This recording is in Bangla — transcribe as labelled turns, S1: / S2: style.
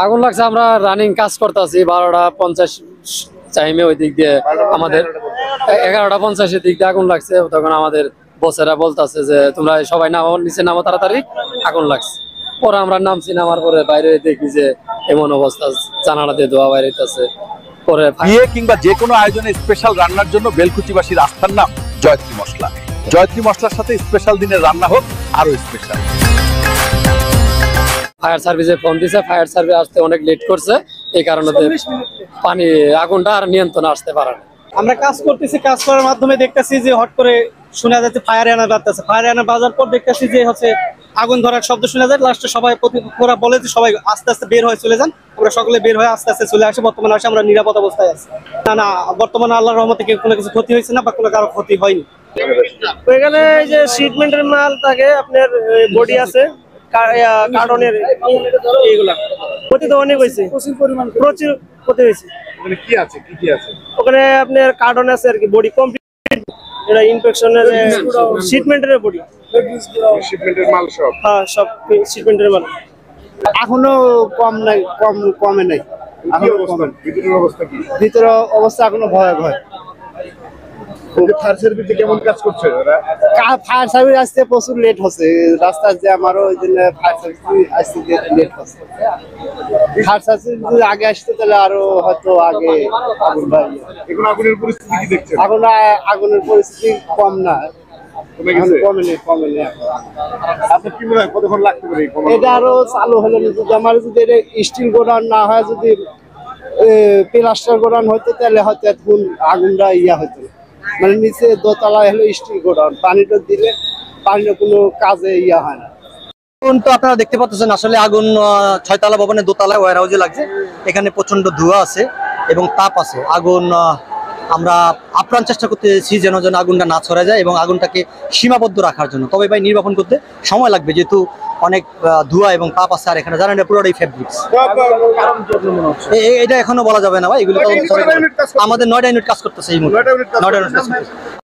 S1: আগুন লাগছে, আমরা রানিং কাজ করতেছি 12:50 টাইমে, ওই দিক দিয়ে আমাদের 11:50 দিক দিয়ে আগুন লাগছে। তখন আমাদের বসেরা বলতেছে যে তোমরা সবাই নামো, নিচে নামো তাড়াতাড়ি, আগুন লাগছে। পরে আমরা নামছি, নামার পরে বাইরে দেখি যে এমন অবস্থা, জানালা দিয়ে ধোয়া বাইরেছে। পরে
S2: বিয়ে কিংবা যে কোনো আয়োজনে স্পেশাল রান্নার জন্য বেলকুচিবাসীর আস্থার নাম জয়ত্রী মশলা। জয়ত্রী মশলার সাথে স্পেশাল দিনের রান্না হোক আরো স্পেশাল।
S1: ফায়ার সার্ভিসে ফোন দিছে, ফায়ার সার্ভিস আসতে অনেক লেট করছে, এই কারণে পানি আগুনটা আর নিয়ন্ত্রণে আসতে পারে না। আমরা কাজ করতেছি, কাজ করার মাধ্যমে দেখতেছি যে হট করে শোনা যাচ্ছে ফায়ার এনার বাজতেছে। ফায়ার এনার বাজার পর দেখতেছি যে হচ্ছে আগুন ধরার শব্দ শোনা যায়। লাস্টে সবাই ওরা বলে যে সবাই আস্তে আস্তে বের হয়ে চলে যান। আমরা সকলে বের হয়ে আস্তে আস্তে চলে আসি। বর্তমানে আসে আমরা নিরাপদ অবস্থায় আছি। না, বর্তমানে আল্লাহর রহমতে কোনো কিছু ক্ষতি হয়েছে না বা কোনো কারো ক্ষতি হয়নি।
S3: ওইখানে যে ট্রিটমেন্টের মাল থাকে, আপনার বডি আছে, কার্টনের এইগুলা ক্ষতি তো অনেক হয়েছে, প্রচুর ক্ষতি হয়েছে। ওখানে আপনার কার্টন আছে আর কি, বডি কমপ্লিট, এটা ইনফেকশনের ট্রিটমেন্টের বডি, শিপমেন্টের মাল সব, হ্যাঁ সব শিপমেন্টের মাল।
S4: এখনো কমে নাই। ভিতরের অবস্থা এখনো ভয়াবহ।
S2: ফায়ার সার্ভিসে কেমন কাজ করছে ওরা?
S4: ফায়ার সার্ভিস আসতে প্রচুর লেট হচ্ছে, রাস্তার যে আমারও ওই জন্য ফায়ার সার্ভিস আসতে লেট হচ্ছে। ফায়ার সার্ভিস যদি আগে আসতে তাহলে আরো হয়তো আগে আগুন ভাই।
S2: এখন আগুনের পরিস্থিতি কি দেখছেন?
S4: এখন আগুনের পরিস্থিতি কম না, কমেনি।
S2: আপনার কি মনে হয় কতক্ষণ লাগতে পারে?
S4: এটা আরো চালু হলো না, যদি আমার যদি এটা স্টিল গোডাউন না হয়, যদি প্লাস্টার গোডাউন হতো তাহলে হয়তো এখন আগুনটা হতো। মানে নিচে দোতলায় হলো স্টিল গোডাউন, পানিটা দিলে পানিটা কোনো কাজে হয় না।
S5: আগুন তো আপনারা দেখতে পাচ্ছেন, আসলে আগুন 6তলা ভবনের দোতলায় ওয়্যার হাউসে লাগছে। এখানে প্রচন্ড ধোঁয়া আছে এবং তাপ আছে। আগুন আমরা আপ্রাণ চেষ্টা করতেছি যেন আগুনটা না ছড়া যায় এবং আগুনটাকে সীমাবদ্ধ রাখার জন্য। তবে ভাই নির্বাপন করতে সময় লাগবে, যেহেতু অনেক ধোঁয়া এবং তাপ আছে। আর এখানে জানেন পুরোটাই ফেব্রিক্স, এটা এখনো বলা যাবে না ভাই। এগুলো আমাদের 9টা ইউনিট কাজ করতেছে এই মুহূর্তে, 9টা ইউনিট কাজ করতেছে।